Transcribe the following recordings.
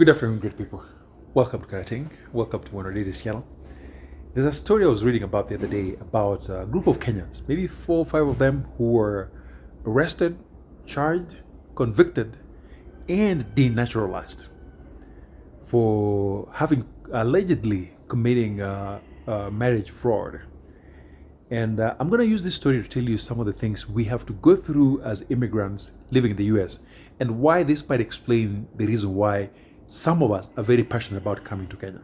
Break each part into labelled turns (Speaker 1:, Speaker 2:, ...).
Speaker 1: Good afternoon, great people. Welcome to Connecting. Welcome to one of Ladies channel. There's a story I was reading about the other day about a group of Kenyans, maybe 4 or 5 of them, who were arrested, charged, convicted, and denaturalized for having allegedly committing marriage fraud. And I'm going to use this story to tell you some of the things we have to go through as immigrants living in the US and why this might explain the reason why some of us are very passionate about coming to Kenya.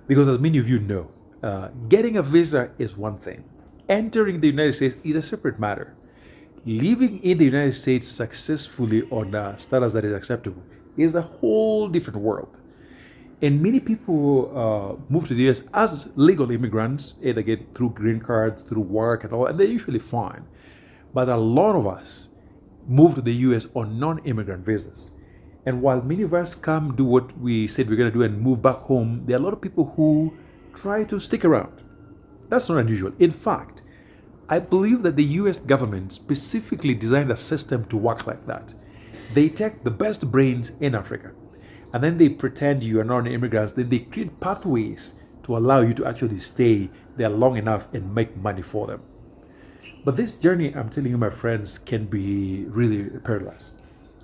Speaker 1: Because as many of you know, getting a visa is one thing. Entering the United States is a separate matter. Living in the United States successfully on a status that is acceptable is a whole different world. And many people move to the US as legal immigrants, either get through green cards, through work and all, and they're usually fine. But a lot of us move to the US on non-immigrant visas. And while many of us come, do what we said we're going to do and move back home, there are a lot of people who try to stick around. That's not unusual. In fact, I believe that the US government specifically designed a system to work like that. They take the best brains in Africa, and then they pretend you are non-immigrants. Then they create pathways to allow you to actually stay there long enough and make money for them. But this journey, I'm telling you, my friends, can be really perilous.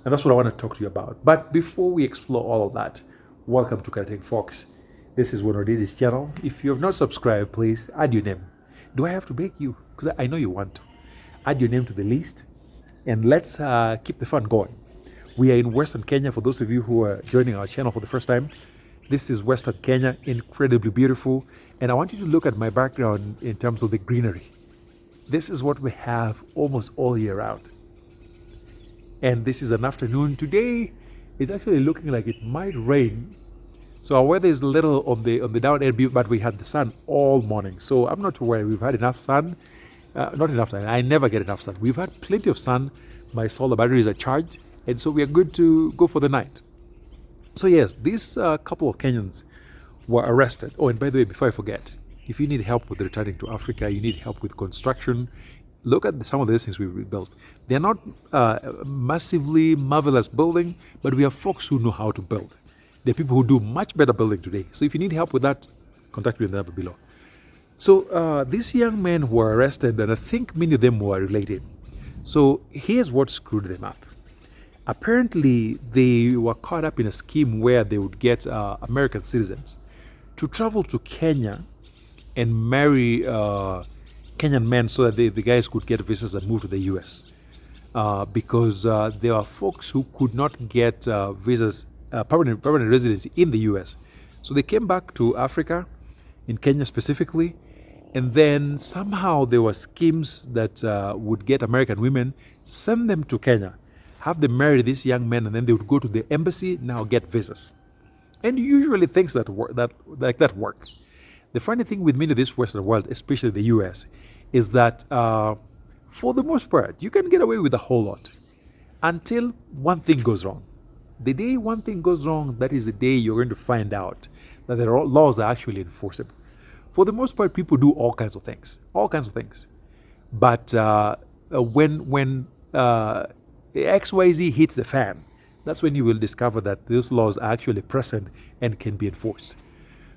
Speaker 1: And that's what I want to talk to you about. But before we explore all of that, welcome to Connecting Fox. This is one of Ladies channel. If you have not subscribed, please add your name. Do I have to beg you? Because I know you want to. Add your name to the list and let's keep the fun going. We are in Western Kenya. For those of you who are joining our channel for the first time, this is Western Kenya, incredibly beautiful. And I want you to look at my background in terms of the greenery. This is what we have almost all year round. And this is an afternoon. Today, it's actually looking like it might rain. So our weather is a little on the down end, but we had the sun all morning. So I'm not too worried. We've had enough sun. Not enough sun. I never get enough sun. We've had plenty of sun. My solar batteries are charged. And so we are good to go for the night. So yes, these couple of Kenyans were arrested. Oh, and by the way, before I forget, if you need help with returning to Africa, you need help with construction, look at some of the things we've rebuilt. They're not massively marvelous building, but we have folks who know how to build. There are people who do much better building today. So if you need help with that, contact me in the number below. So these young men were arrested, and I think many of them were related. So here's what screwed them up. Apparently, they were caught up in a scheme where they would get American citizens to travel to Kenya and marry Kenyan men so that the guys could get visas and move to the US. Because there are folks who could not get visas, permanent residency in the US. So they came back to Africa, in Kenya specifically, and then somehow there were schemes that would get American women, send them to Kenya, have them marry these young men, and then they would go to the embassy, now get visas. And usually things like that work. The funny thing with many of this Western world, especially the US, is that for the most part, you can get away with a whole lot until one thing goes wrong. The day one thing goes wrong, that is the day you're going to find out that the laws are actually enforceable. For the most part, people do all kinds of things. But when XYZ hits the fan, that's when you will discover that those laws are actually present and can be enforced.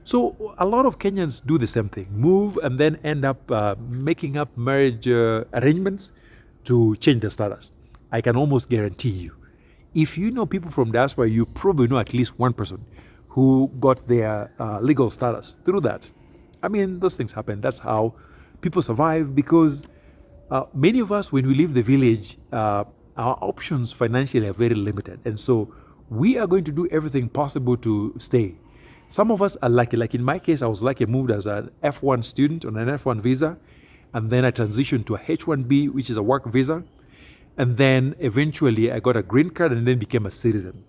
Speaker 1: So a lot of Kenyans do the same thing, move and then end up making up marriage arrangements to change their status. I can almost guarantee you, if you know people from diaspora, you probably know at least one person who got their legal status through that. I mean, those things happen. That's how people survive, because many of us, when we leave the village, our options financially are very limited. And so we are going to do everything possible to stay. Some of us are lucky. Like in my case, I was lucky. I moved as an F1 student on an F1 visa. And then I transitioned to a H1B, which is a work visa. And then eventually I got a green card and then became a citizen.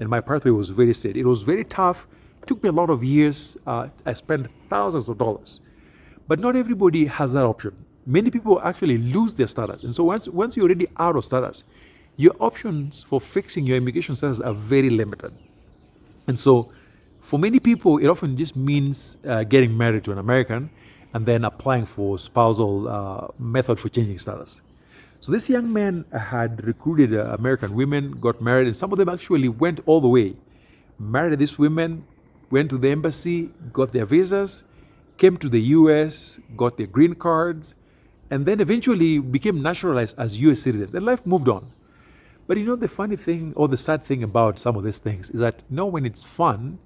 Speaker 1: And my pathway was very straight. It was very tough. It took me a lot of years. I spent thousands of dollars. But not everybody has that option. Many people actually lose their status. And so once you're already out of status, your options for fixing your immigration status are very limited. And so for many people, it often just means getting married to an American and then applying for spousal method for changing status. So this young man had recruited American women, got married, and some of them actually went all the way, married these women, went to the embassy, got their visas, came to the US, got their green cards, and then eventually became naturalized as US citizens. And life moved on. But the funny thing or the sad thing about some of these things is that when it's fun,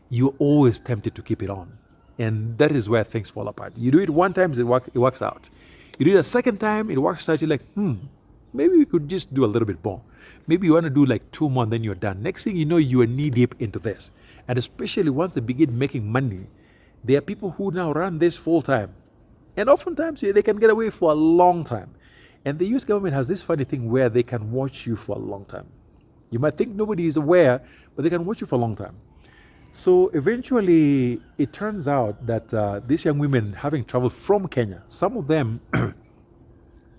Speaker 1: you're always tempted to keep it on. And that is where things fall apart. You do it one time, it works out. You do it a second time, it works out. You're like, maybe we could just do a little bit more. Maybe you want to do like 2 more, and then you're done. Next thing you know, you are knee deep into this. And especially once they begin making money, there are people who now run this full time. And oftentimes they can get away for a long time. And the US government has this funny thing where they can watch you for a long time. You might think nobody is aware, but they can watch you for a long time. So eventually, it turns out that these young women, having traveled from Kenya, some of them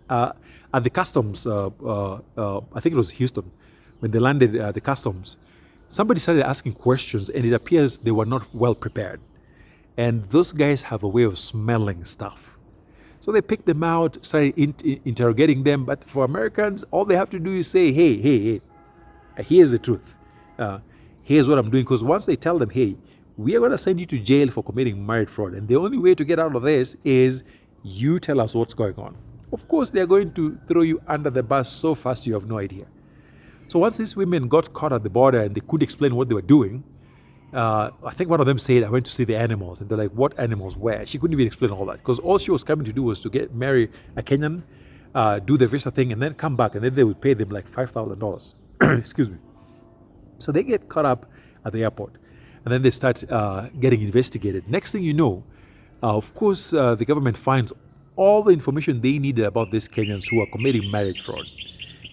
Speaker 1: at the customs, I think it was Houston, when they landed at the customs, somebody started asking questions, and it appears they were not well prepared. And those guys have a way of smelling stuff. So they picked them out, started interrogating them. But for Americans, all they have to do is say, hey, here's the truth. Here's what I'm doing. Because once they tell them, hey, we are going to send you to jail for committing marriage fraud, and the only way to get out of this is you tell us what's going on. Of course, they're going to throw you under the bus so fast you have no idea. So once these women got caught at the border and they couldn't explain what they were doing, I think one of them said, I went to see the animals. And they're like, what animals? Where? She couldn't even explain all that. Because all she was coming to do was to marry a Kenyan, do the visa thing, and then come back. And then they would pay them like $5,000. Excuse me. So they get caught up at the airport. And then they start getting investigated. Next thing you know, of course, the government finds all the information they needed about these Kenyans who are committing marriage fraud.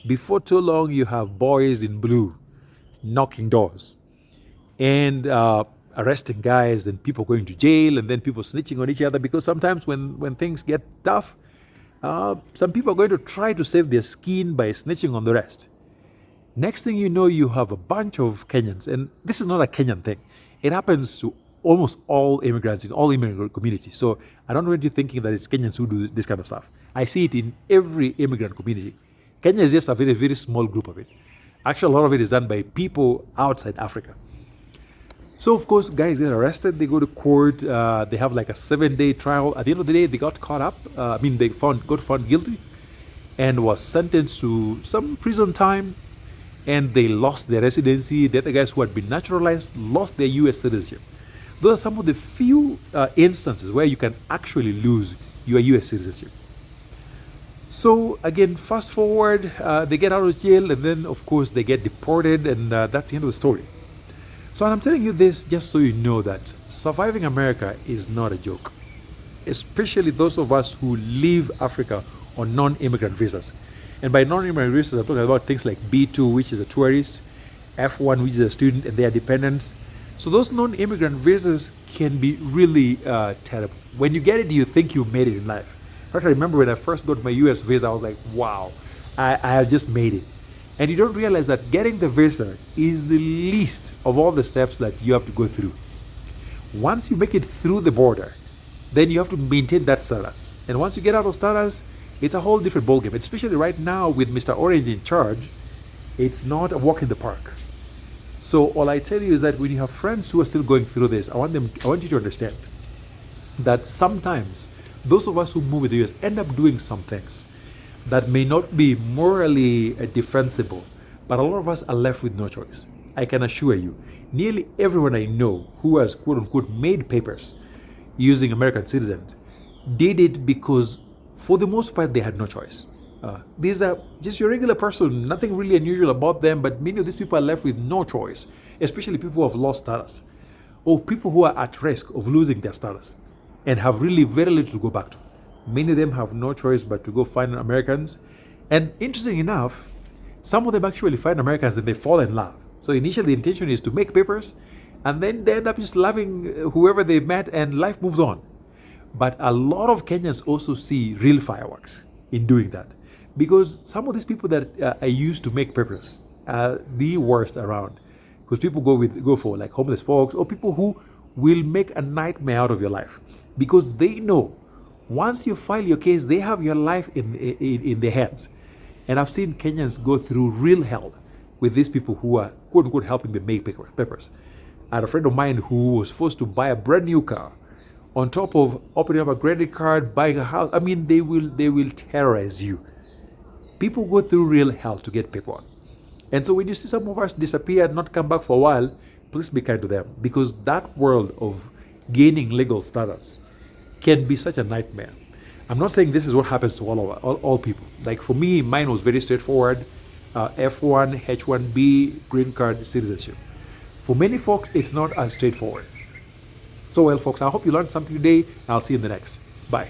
Speaker 1: Before too long, you have boys in blue knocking doors and arresting guys, and people going to jail, and then people snitching on each other, because sometimes when things get tough, some people are going to try to save their skin by snitching on the rest. Next thing you know, you have a bunch of Kenyans, and this is not a Kenyan thing. It happens to almost all immigrants in all immigrant communities. So I don't want you thinking that it's Kenyans who do this kind of stuff. I see it in every immigrant community. Kenya is just a very, very small group of it. Actually, a lot of it is done by people outside Africa. So, of course, guys get arrested, they go to court, they have like a 7-day trial. At the end of the day, they got caught up. They got found guilty and was sentenced to some prison time, and they lost their residency. The other guys who had been naturalized lost their US citizenship. Those are some of the few instances where you can actually lose your US citizenship. So again, fast forward, they get out of jail, and then of course they get deported, and that's the end of the story. So I'm telling you this just so you know that surviving America is not a joke, especially those of us who leave Africa on non-immigrant visas. And by non-immigrant visas, I'm talking about things like B2, which is a tourist, F1, which is a student, and their dependents. So those non-immigrant visas can be really terrible. When you get it, you think you made it in life. In fact, I remember when I first got my US visa, I was like, wow, I have just made it. And you don't realize that getting the visa is the least of all the steps that you have to go through. Once you make it through the border, then you have to maintain that status. And once you get out of status, it's a whole different ballgame. Especially right now with Mr. Orange in charge, it's not a walk in the park. So all I tell you is that when you have friends who are still going through this, I want you to understand that sometimes those of us who move with the US end up doing some things that may not be morally defensible, but a lot of us are left with no choice. I can assure you, nearly everyone I know who has quote unquote made papers using American citizens did it because for the most part they had no choice. These are just your regular person, nothing really unusual about them, but many of these people are left with no choice, especially people who have lost status or people who are at risk of losing their status and have really very little to go back to. Many of them have no choice but to go find Americans. And interesting enough, some of them actually find Americans and they fall in love. So initially the intention is to make papers, and then they end up just loving whoever they met, and life moves on. But a lot of Kenyans also see real fireworks in doing that, because some of these people that are used to make papers are the worst around. Because people go for like homeless folks or people who will make a nightmare out of your life, because they know once you file your case, they have your life in their hands. And I've seen Kenyans go through real hell with these people who are quote unquote helping them make papers. I had a friend of mine who was supposed to buy a brand new car, on top of opening up a credit card, buying a house. I mean, they will terrorize you. People go through real hell to get paperwork. And so when you see some of us disappear and not come back for a while, please be kind to them, because that world of gaining legal status can be such a nightmare. I'm not saying this is what happens to all people. Like for me, mine was very straightforward. F1, H1B, green card, citizenship. For many folks, it's not as straightforward. So well, folks, I hope you learned something today. I'll see you in the next. Bye.